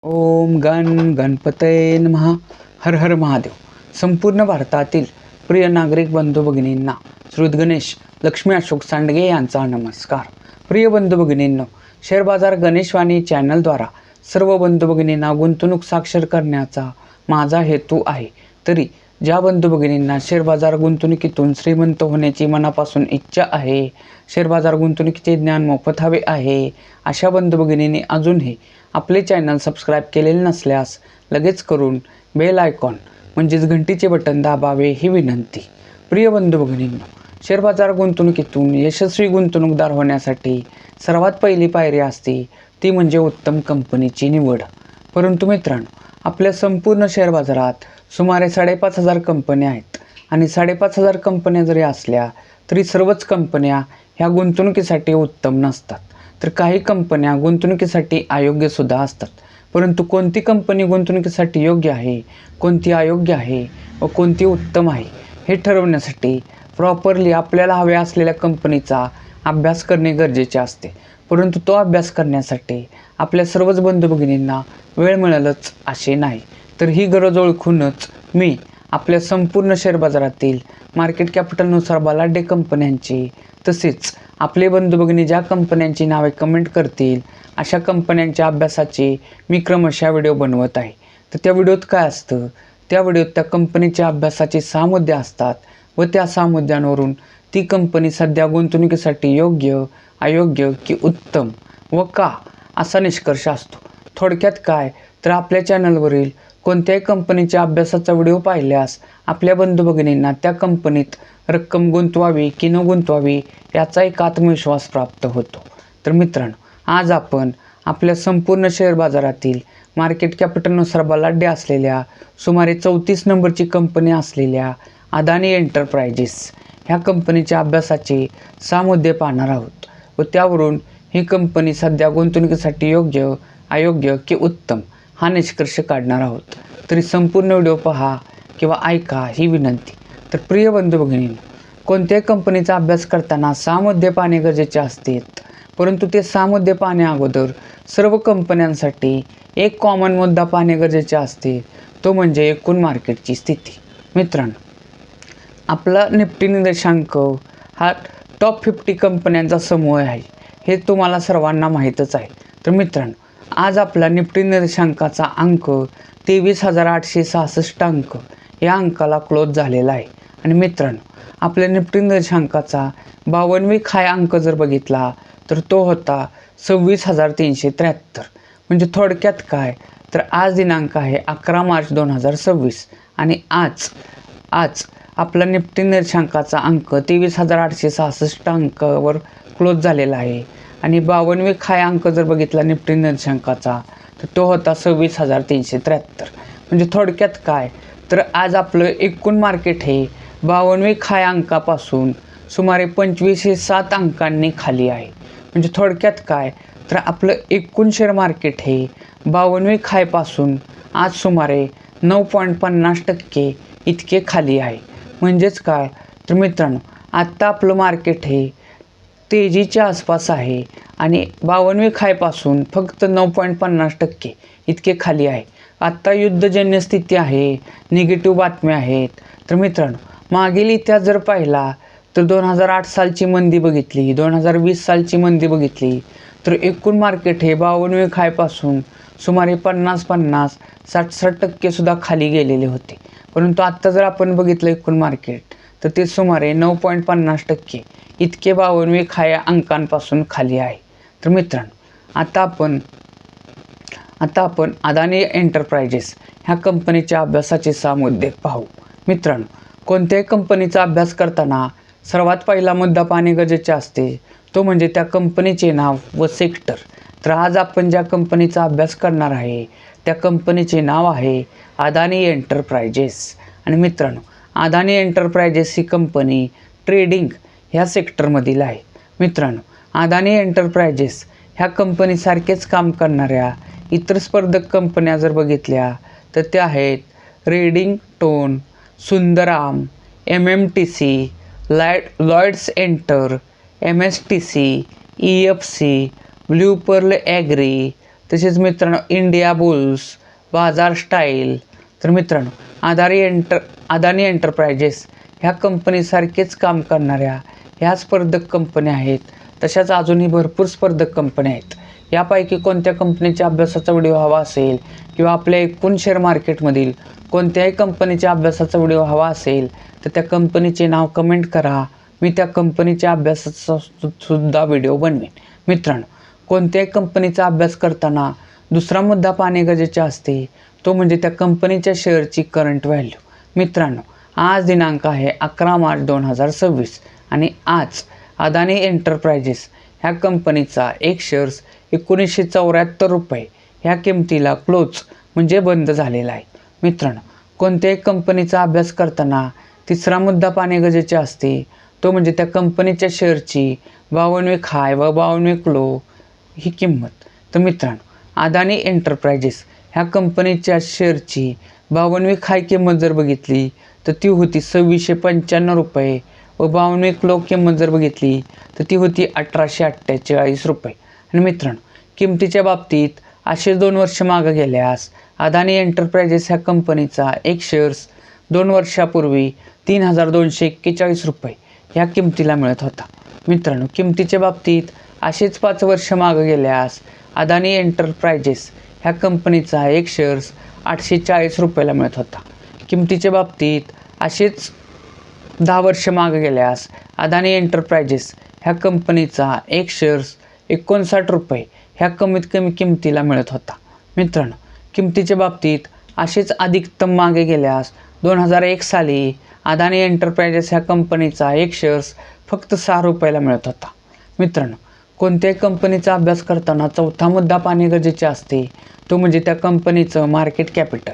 ओम गण गणपतये नमः. हर हर महादेव. संपूर्ण भारतातील प्रिय नागरिक बंधू भगिनींना श्री गणेश लक्ष्मी अशोक सांडगे यांचा नमस्कार. प्रिय बंधू भगिनींनो, शेअर बाजार गणेशवाणी चॅनलद्वारा सर्व बंधू भगिनींना गुंतवणूक साक्षर करण्याचा माझा हेतू आहे. तरी ज्या बंधू भगिनींना शेअर बाजार गुंतवणुकीतून श्रीमंत होण्याची मनापासून इच्छा आहे, शेअर बाजार गुंतवणुकीचे ज्ञान मोफत हवे आहे, अशा बंधू भगिनींनी अजूनही आपले चॅनल सबस्क्राईब केलेले नसल्यास लगेच करून बेल आयकॉन म्हणजेच घंटीचे बटन दाबावे ही विनंती. प्रिय बंधू भगिनींनो, शेअर बाजार गुंतवणुकीतून यशस्वी गुंतवणूकदार होण्यासाठी सर्वात पहिली पायरी असते ती म्हणजे उत्तम कंपनीची निवड. परंतु मित्रांनो, आपल्या संपूर्ण शेअर बाजारात सुमारे 5,500 कंपन्या आहेत आणि 5,500 कंपन्या जरी असल्या तरी सर्वच कंपन्या ह्या गुंतवणुकीसाठी उत्तम नसतात. तर काही कंपन्या गुंतवणुकीसाठी अयोग्य सुद्धा असतात. परंतु कोणती कंपनी गुंतवणुकीसाठी योग्य आहे, कोणती अयोग्य आहे व कोणती उत्तम आहे हे ठरवण्यासाठी प्रॉपरली आपल्याला हव्या असलेल्या कंपनीचा अभ्यास करणे गरजेचे असते. परंतु तो अभ्यास करण्यासाठी आपल्या सर्वच बंधू भगिनींना वेळ मिळेलच असे नाही. तर ही गरज ओळखूनच मी आपल्या संपूर्ण शेअर बाजारातील मार्केट कॅपिटलनुसार बलाढ्य कंपन्यांची तसेच आपले बंधू भगिनी ज्या कंपन्यांची नावे कमेंट करतील अशा कंपन्यांच्या अभ्यासाचे मी क्रमशः व्हिडिओ बनवत आहे. तर त्या व्हिडिओत काय असतं, त्या व्हिडिओत त्या कंपनीच्या अभ्यासाचे 6 मुद्दे असतात व त्या 6 मुद्द्यांवरून ती कंपनी सध्या गुंतवणुकीसाठी योग्य, अयोग्य की उत्तम व का असा निष्कर्ष असतो. थोडक्यात काय तर आपल्या चॅनलवरील कोणत्याही कंपनीच्या अभ्यासाचा व्हिडिओ पाहिल्यास आपल्या बंधू भगिनींना त्या कंपनीत रक्कम गुंतवावी की न गुंतवावी याचा एक आत्मविश्वास प्राप्त होतो. तर मित्रांनो, आज आपण आपल्या संपूर्ण शेअर बाजारातील मार्केट कॅपिटलनुसार बलाढ्य असलेल्या सुमारे 34 नंबरची कंपनी असलेल्या अदानी एंटरप्राइजेस ह्या कंपनीच्या अभ्यासाचे 6 मुद्दे पाहणार आहोत व त्यावरून ही कंपनी सध्या गुंतवणुकीसाठी योग्य, अयोग्य की उत्तम हा निष्कर्ष काढणार आहोत. तरी संपूर्ण व्हिडिओ पहा किंवा ऐका ही विनंती. तर प्रिय बंधू भगिनींनो, कोणत्याही कंपनीचा अभ्यास करताना 6 मुद्दे पाहणे गरजेचे असते. परंतु ते 6 मुद्दे पाहण्या अगोदर सर्व कंपन्यांसाठी एक कॉमन मुद्दा पाहणे गरजेचे असते, तो म्हणजे एकूण मार्केटची स्थिती. मित्रांनो, आपला निफ्टी निर्देशांक हा टॉप 50 कंपन्यांचा समूह आहे, हे तुम्हाला सर्वांना माहीतच आहे. तर मित्रांनो, आज आपला निफ्टी निर्देशांकाचा अंक 23,866 अंक या अंकाला क्लोज झालेला आहे. आणि मित्रांनो, आपल्या निफ्टी निर्देशांकाचा 52वी हाय अंक जर बघितला तर तो होता 26,373. म्हणजे थोडक्यात काय तर आज दिनांक आहे 11 मार्च 2026 आणि आज आपला निफ्टी निर्देशांकाचा अंक 23,866 अंकावर क्लोज झालेला आहे. आणि 52वी हाय अंक जर बघितला निफ्टी निर्देशांकाचा तर तो होता 26,373. म्हणजे थोडक्यात काय तर आज आपलं एकूण मार्केट हे 52वी हाय अंकापासून सुमारे 2507 अंकांनी खाली आहे. म्हणजे थोडक्यात काय तर आपलं एकूण शेअर मार्केट हे 52वी हायपासून आज सुमारे 9.50% इतके खाली आहे. म्हणजेच काय तर मित्रांनो, आत्ता आपलं मार्केट हे तेजीच्या आसपास आहे आणि 52वी हायपासून फक्त 9.50% इतके खाली आहे. आत्ता युद्धजन्य स्थिती आहे, निगेटिव्ह बातम्या आहेत. तर मित्रांनो, मागील इतिहास जर पाहिला तर 2008 सालची मंदी बघितली, 2020 सालची मंदी बघितली तर एकूण मार्केट हे 52वी हायपासून सुमारे 50-60% सुद्धा खाली गेलेले होते. परंतु आत्ता जर आपण बघितलं एकूण मार्केट तर ते सुमारे 9.50% इतके 52वी हाय अंकांपासून खाली आहे. तर मित्रांनो, आता आपण अदानी एंटरप्राइजेस ह्या कंपनीच्या अभ्यासाचे 6 मुद्दे पाहू. मित्रांनो, कोणत्याही कंपनीचा अभ्यास करताना सर्वात पहिला मुद्दा पाहणे गरजेचे असते, तो म्हणजे त्या कंपनीचे नाव व सेक्टर. तर आज आपण ज्या कंपनीचा अभ्यास करणार आहे त्या कंपनीचे नाव आहे अदानी एंटरप्राइजेस. आणि मित्रांनो, अदानी एंटरप्राइजेस ही कंपनी ट्रेडिंग ह्या सेक्टरमधील आहे. मित्रांनो, अदानी एंटरप्राइजेस ह्या कंपनीसारखेच काम करणाऱ्या इतर स्पर्धक कंपन्या जर बघितल्या तर त्या आहेत Redington, Sundaram, MMTC, Lloyds Enter, MSTC, EFC, Blue Pearl Agri, तसेच मित्रांनो इंडिया बुल्स, बाजार स्टाईल. तर मित्रांनो अदानी एंटरप्राइजेस ह्या कंपनीसारखेच काम करणाऱ्या ह्या स्पर्धक कंपन्या आहेत. तशाच अजूनही भरपूर स्पर्धक कंपन्या आहेत. यापैकी कोणत्या कंपनीच्या अभ्यासाचा व्हिडिओ हवा असेल किंवा आपल्या एकूण शेअर मार्केटमधील कोणत्याही कंपनीच्या अभ्यासाचा व्हिडिओ हवा असेल तर त्या कंपनीचे नाव कमेंट करा. मी त्या कंपनीच्या अभ्यासाचा सुद्धा व्हिडिओ बनवेन. मित्रांनो, कोणत्याही कंपनीचा अभ्यास करताना दुसरा मुद्दा पाहणे गरजेचे असते, तो म्हणजे त्या कंपनीच्या शेअरची करंट व्हॅल्यू. मित्रांनो, आज दिनांक आहे 11 मार्च 2026 आणि आज अदानी एंटरप्राइजेस ह्या कंपनीचा एक शेअर्स 1974 रुपये ह्या किमतीला क्लोज म्हणजे बंद झालेला आहे. मित्रांनो, कोणत्याही कंपनीचा अभ्यास करताना तिसरा मुद्दा पाहणे गरजेचे असते, तो म्हणजे त्या कंपनीच्या शेअरची 52वी हाय व 52वी लो ही किंमत. तर मित्रांनो, अदानी एंटरप्राइजेस ह्या कंपनीच्या शेअरची 52वी हाय किंमत जर बघितली तर ती होती 2695 रुपये व 52वी लो किंमत जर बघितली तर ती होती 1848 रुपये. आणि मित्रांनो, किमतीच्या बाबतीत असे 2 वर्ष मागे गेल्यास अदानी एंटरप्राइजेस ह्या कंपनीचा एक शेअर्स 2 वर्षापूर्वी 3241 रुपये ह्या किमतीला मिळत होता. मित्रांनो, किमतीच्या बाबतीत असेच 5 वर्ष मागे गेल्यास अदानी एंटरप्राइजेस ह्या कंपनीचा एक शेअर्स 840 रुपयाला मिळत होता. किमतीच्या बाबतीत असेच 10 वर्ष मागे गेल्यास अदानी एंटरप्राइजेस ह्या कंपनीचा एक शेअर्स 59 रुपये ह्या कमीत कमी किमतीला मिळत होता. मित्रांनो, किमतीच्या बाबतीत असेच अधिकतम मागे गेल्यास 2001 साली अदानी एंटरप्राइजेस ह्या कंपनीचा एक शेअर्स फक्त 6 रुपयाला मिळत होता. मित्रांनो, कोणत्याही कंपनीचा अभ्यास करताना चौथा मुद्दा पाहणे गरजेचे असते, तो म्हणजे त्या कंपनीचं मार्केट कॅपिटल.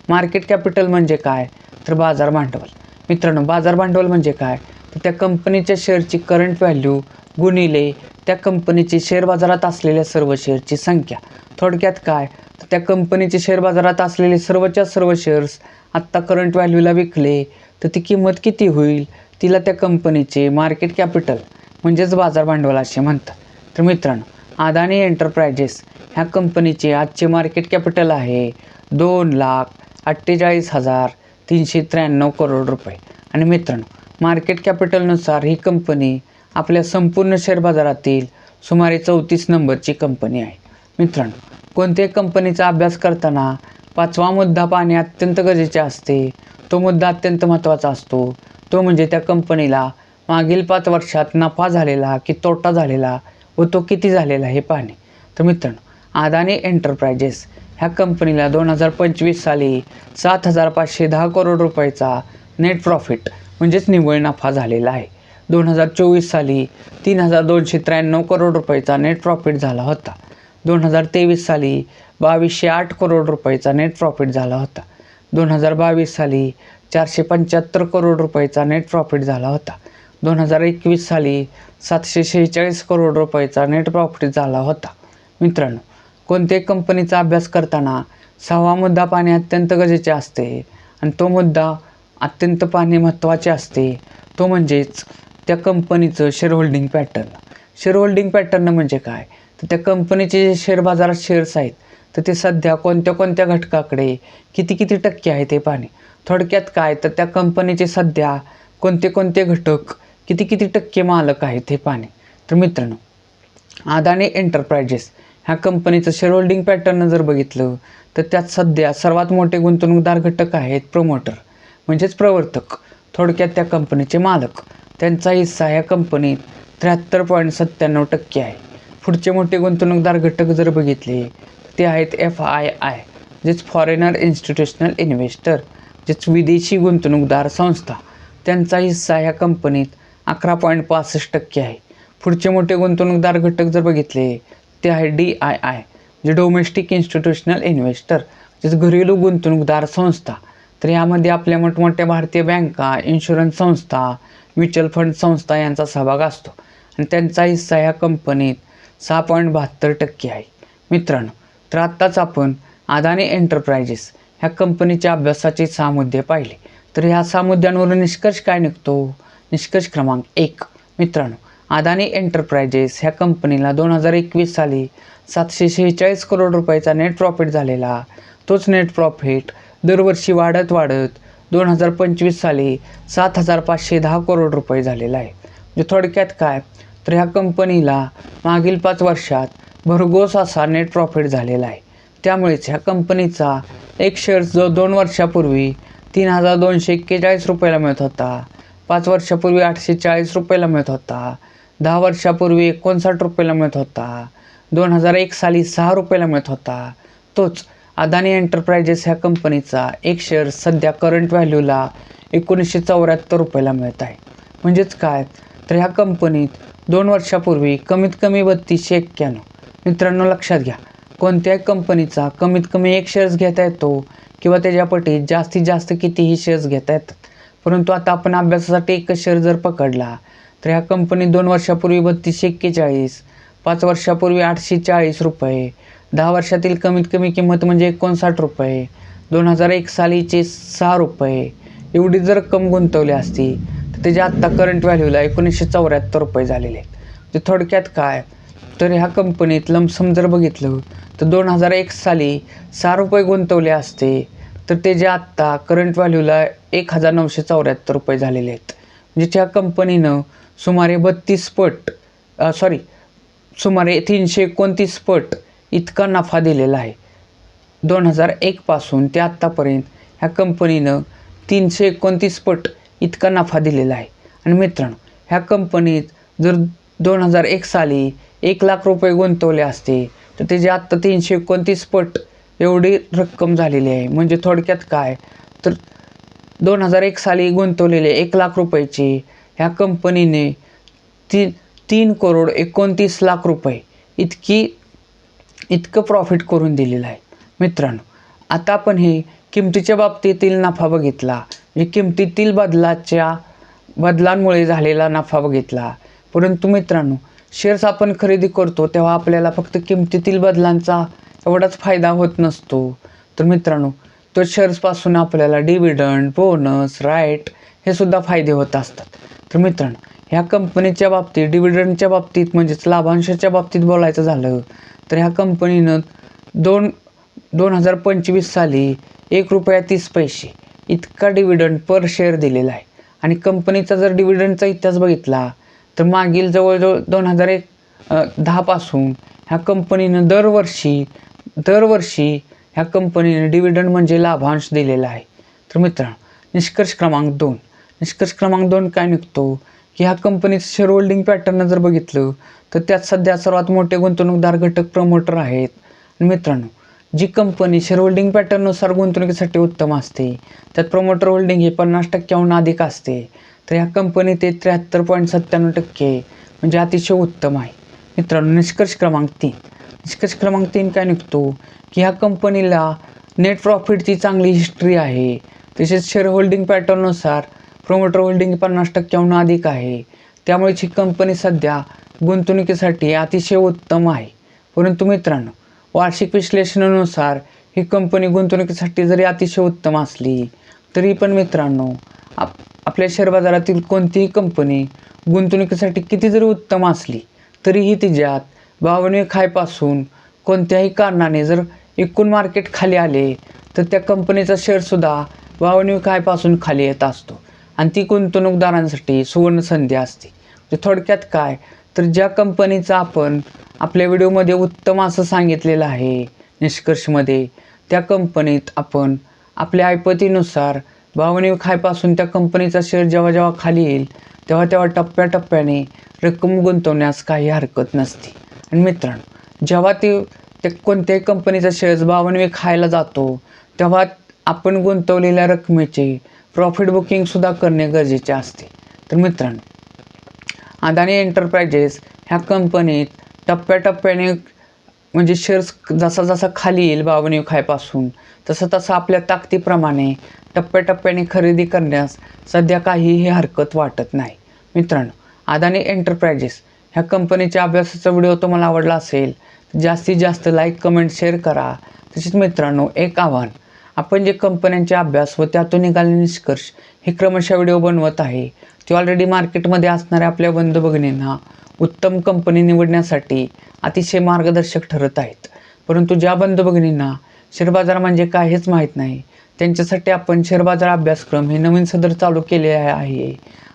मार्केट कॅपिटल म्हणजे काय तर बाजार भांडवल. मित्रांनो, बाजार भांडवल म्हणजे काय तर त्या कंपनीच्या शेअरची करंट व्हॅल्यू गुणिले त्या कंपनीची शेअर बाजारात असलेल्या सर्व शेअरची संख्या. थोडक्यात काय तर त्या कंपनीचे शेअर बाजारात असलेले सर्वच्या सर्व शेअर्स आत्ता करंट व्हॅल्यूला विकले तर ती किंमत किती होईल, तिला त्या कंपनीचे मार्केट कॅपिटल म्हणजेच बाजार भांडवल असे म्हणतात. तर मित्रांनो, अदानी एंटरप्राइजेस ह्या कंपनीचे आजचे मार्केट कॅपिटल आहे 2,48,393 करोड रुपये. आणि मित्रांनो, मार्केट कॅपिटलनुसार ही कंपनी आपल्या संपूर्ण शेअर बाजारातील सुमारे 34 नंबरची कंपनी आहे. मित्रांनो, कोणत्याही कंपनीचा अभ्यास करताना 5वा मुद्दा पाहणे अत्यंत गरजेचे असते. तो मुद्दा अत्यंत महत्त्वाचा असतो, तो म्हणजे त्या कंपनीला मागील 5 वर्षात नफा झालेला की तोटा झालेला व तो किती झालेला हे पाहणे. तर मित्रांनो, अदानी एंटरप्राइजेस ह्या कंपनीला 2025 साली 7,510 करोड रुपयाचा नेट प्रॉफिट म्हणजेच निव्वळ नफा झालेला आहे. 2024 साली 3,293 करोड रुपयाचा नेट प्रॉफिट झाला होता. 2023 साली 2,208 करोड रुपयाचा नेट प्रॉफिट झाला होता. 2022 साली 475 करोड रुपयाचा नेट प्रॉफिट झाला होता. 2021 साली 746 करोड रुपयाचा नेट प्रॉफिट झाला होता. मित्रांनो, कोणत्याही कंपनीचा अभ्यास करताना 6वा मुद्दा पाहणे अत्यंत गरजेचे असते आणि तो मुद्दा अत्यंत पाहणे महत्त्वाचे असते, तो म्हणजेच त्या कंपनीचं share holding pattern. Share holding pattern म्हणजे काय तर त्या कंपनीचे जे शेअर बाजारात शेअर्स आहेत तर ते सध्या कोणत्या कोणत्या घटकाकडे किती टक्के आहे ते पाहणे. थोडक्यात काय तर त्या कंपनीचे सध्या कोणते कोणते घटक किती टक्के मालक आहेत हे पाहणे. तर मित्रांनो, अदानी एंटरप्राइजेस ह्या कंपनीचं शेअर होल्डिंग पॅटर्न जर बघितलं तर त्यात सध्या सर्वात मोठे गुंतवणूकदार घटक आहेत प्रमोटर म्हणजेच प्रवर्तक. थोडक्यात त्या कंपनीचे मालक. त्यांचा हिस्सा या कंपनीत 73.97% आहे. पुढचे मोठे गुंतवणूकदार घटक जर बघितले ते आहेत FII म्हणजेच फॉरेनर इन्स्टिट्यूशनल इन्व्हेस्टर म्हणजेच विदेशी गुंतवणूकदार संस्था. त्यांचा हिस्सा ह्या कंपनीत 11.65% आहे. पुढचे मोठे गुंतवणूकदार घटक जर बघितले ते आहे DII म्हणजे डोमेस्टिक इन्स्टिट्यूशनल इन्व्हेस्टर म्हणजेच घरेलू गुंतवणूकदार संस्था. तर यामध्ये आपल्या मोठमोठ्या भारतीय बँका, इन्शुरन्स संस्था, म्युच्युअल फंड संस्था यांचा सहभाग असतो आणि त्यांचा हिस्सा ह्या कंपनीत 6.72% आहे. मित्रांनो, तर आत्ताच आपण अदानी एंटरप्राइजेस ह्या कंपनीच्या अभ्यासाचे 6 मुद्दे पाहिले. तर ह्या 6 मुद्द्यांवरून निष्कर्ष काय निघतो? निष्कर्ष क्रमांक 1, मित्रांनो, अदानी एंटरप्राइजेस ह्या कंपनीला 2021 साली 746 करोड रुपयाचा नेट प्रॉफिट झालेला. तोच नेट प्रॉफिट दरवर्षी वाढत 2025 साली 7,510 करोड रुपये झालेला आहे. म्हणजे थोडक्यात काय तर ह्या कंपनीला मागील 5 वर्षात भरघोस असा नेट प्रॉफिट झालेला आहे. त्यामुळेच ह्या कंपनीचा एक शेअर जो 2 वर्षापूर्वी 3,241 रुपयाला मिळत होता, 5 वर्षापूर्वी 840 रुपयाला मिळत होता, 10 वर्षापूर्वी 59 रुपयाला मिळत होता, 2001 साली 6 रुपयाला मिळत होता, तोच अदानी एंटरप्राइजेस ह्या कंपनीचा एक शेअर सध्या करंट व्हॅल्यूला 1974 रुपयाला मिळत आहे. म्हणजेच काय तर ह्या कंपनीत 2 वर्षापूर्वी कमीत कमी 3291. मित्रांनो लक्षात घ्या, कोणत्याही कंपनीचा कमीत कमी एक शेअर्स घेता येतो किंवा त्याच्यापटी जास्तीत जास्त कितीही शेअर्स घेता येतात. परंतु आता आपण अभ्यासासाठी एकच शेअर जर पकडला तर ह्या कंपनीत 2 वर्षापूर्वी 3241, 5 वर्षापूर्वी 840 रुपये, 10 वर्षातील कमीत कमी किंमत म्हणजे 59 रुपये, 2001 सालीचे 6 रुपये एवढी जर रक्कम गुंतवली असती तर त्याच्या आत्ता करंट व्हॅल्यूला 1974 रुपये झालेले आहेत. म्हणजे थोडक्यात काय तर ह्या कंपनीत लमसम जर बघितलं तर 2001 साली 6 रुपये गुंतवले असते तर त्याच्या आत्ता करंट व्हॅल्यूला 1974 रुपये झालेले आहेत. म्हणजे त्या कंपनीनं सुमारे 32 पट सुमारे 329 पट इतका नफा दिलेला आहे. 2001 पासून ते आत्तापर्यंत ह्या कंपनीनं 329 पट इतका नफा दिलेला आहे. आणि मित्रांनो ह्या कंपनीत जर 2001 साली 1,00,000 रुपये गुंतवले असते तर त्याची आत्ता 329 पट एवढी रक्कम झालेली आहे. म्हणजे थोडक्यात काय तर 2001 साली गुंतवलेले 1,00,000 रुपयाचे ह्या कंपनीने 3,29,00,000 रुपये इतकं प्रॉफिट करून दिलेलं आहे. मित्रांनो आता आपण हे किमतीच्या बाबतीतील नफा बघितला, म्हणजे किमतीतील बदलांमुळे झालेला नफा बघितला. परंतु मित्रांनो शेअर्स आपण खरेदी करतो तेव्हा आपल्याला फक्त किमतीतील बदलांचा एवढाच फायदा होत नसतो. तर मित्रांनो तो शेअर्सपासून आपल्याला डिव्हिडंड, बोनस, राईट हे सुद्धा फायदे होत असतात. तर मित्रांनो ह्या कंपनीच्या बाबतीत डिव्हिडंडच्या बाबतीत म्हणजेच लाभांशाच्या बाबतीत बोलायचं झालं तर ह्या कंपनीनं 2025 साली 1 रुपया 30 पैसे इतका डिव्हिडंड पर शेअर दिलेला आहे. आणि कंपनीचा जर डिव्हिडंडचा इतिहास बघितला तर मागील जवळजवळ 2010 पासून ह्या कंपनीनं दरवर्षी ह्या कंपनीने डिव्हिडंड म्हणजे लाभांश दिलेला आहे. तर मित्रांनो निष्कर्ष क्रमांक 2 काय निघतो की ह्या कंपनीचं शेअर होल्डिंग पॅटर्न जर बघितलं तर त्यात सध्या सर्वात मोठे गुंतवणूकदार घटक प्रमोटर आहेत. आणि मित्रांनो जी कंपनी शेअर होल्डिंग पॅटर्ननुसार गुंतवणुकीसाठी उत्तम असते त्यात प्रमोटर होल्डिंग हे 50% अधिक असते. तर ह्या कंपनीत ते 73.97% म्हणजे अतिशय उत्तम आहे. मित्रांनो निष्कर्ष क्रमांक 3 काय निघतो की ह्या कंपनीला नेट प्रॉफिटची चांगली हिस्ट्री आहे. तसेच शेअर होल्डिंग पॅटर्ननुसार प्रमोटर होल्डिंग 50% अधिक आहे. त्यामुळे ही कंपनी सध्या गुंतवणुकीसाठी अतिशय उत्तम आहे. परंतु मित्रांनो वार्षिक विश्लेषणानुसार ही कंपनी गुंतवणुकीसाठी जरी अतिशय उत्तम असली तरी पण मित्रांनो आपल्या शेअर बाजारातील कोणतीही कंपनी गुंतवणुकीसाठी किती जरी उत्तम असली तरीही तिच्यात 52 खायपासून कोणत्याही कारणाने जर एकूण मार्केट खाली आले तर त्या कंपनीचा शेअरसुद्धा 52 खायपासून खाली येत असतो. आणि ती गुंतवणूकदारांसाठी सुवर्ण संधी असते. म्हणजे थोडक्यात काय तर ज्या कंपनीचा आपण आपल्या व्हिडिओमध्ये उत्तम असं सांगितलेलं आहे निष्कर्षमध्ये, त्या कंपनीत आपण आपल्या ऐपतीनुसार 52 खायपासून त्या कंपनीचा शेअर जेव्हा खाली येईल तेव्हा टप्प्याटप्प्याने रक्कम गुंतवण्यास काही हरकत नसते. आणि मित्रांनो जेव्हा त्या कोणत्याही कंपनीचा शेअर्स 52 खायला जातो तेव्हा आपण गुंतवलेल्या रकमेचे प्रॉफिट बुकिंगसुद्धा करणे गरजेचे असते. तर मित्रांनो अदानी एंटरप्राइजेस ह्या कंपनीत टप्प्याटप्प्याने म्हणजे शेअर्स जसा खाली येईल 52 खायपासून तसं आपल्या ताकदीप्रमाणे टप्प्याटप्प्याने खरेदी करण्यास सध्या काहीही हरकत वाटत नाही. मित्रांनो अदानी एंटरप्राइजेस ह्या कंपनीच्या अभ्यासाचा व्हिडिओ तुम्हाला आवडला असेल तर जास्तीत जास्त लाईक, कमेंट, शेअर करा. तसेच मित्रांनो एक आव्हान, आपण जे कंपन्यांचे अभ्यास व त्यातून निघालेले निष्कर्ष हे क्रमशः व्हिडिओ बनवत आहे ते ऑलरेडी मार्केटमध्ये असणाऱ्या आपल्या बंधू भगिनींना उत्तम कंपनी निवडण्यासाठी अतिशय मार्गदर्शक ठरत आहेत. परंतु ज्या बंधू भगिनींना शेअर बाजार म्हणजे काय हेच माहीत नाही, त्यांच्यासाठी आपण शेअर बाजार अभ्यासक्रम हे नवीन सदर चालू केले आहे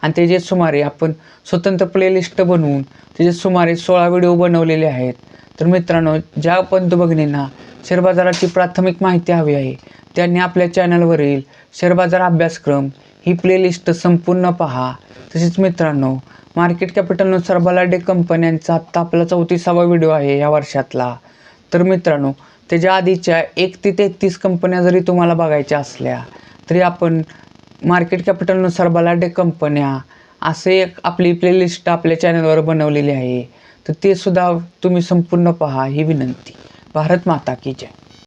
आणि त्याचे सुमारे आपण स्वतंत्र प्लेलिस्ट बनवून त्याचे सुमारे 16 व्हिडिओ बनवलेले आहेत. तर मित्रांनो, ज्या बंधू भगिनींना शेअर बाजाराची प्राथमिक माहिती हवी आहे त्यांनी आपल्या चॅनलवरील शेअर बाजार अभ्यासक्रम ही प्लेलिस्ट संपूर्ण पहा. तसेच मित्रांनो, मार्केट कॅपिटलनुसार बलाढ्य कंपन्यांचा आत्ता आपला 34वा व्हिडिओ आहे या वर्षातला. तर मित्रांनो, त्याच्या आधीच्या 1 ते 33 कंपन्या जरी तुम्हाला बघायच्या असल्या तरी आपण मार्केट कॅपिटलनुसार बलाढ्य कंपन्या असे एक आपली प्लेलिस्ट आपल्या चॅनलवर बनवलेली आहे. तर ते सुद्धा तुम्ही संपूर्ण पहा ही विनंती. भारत माता की जय.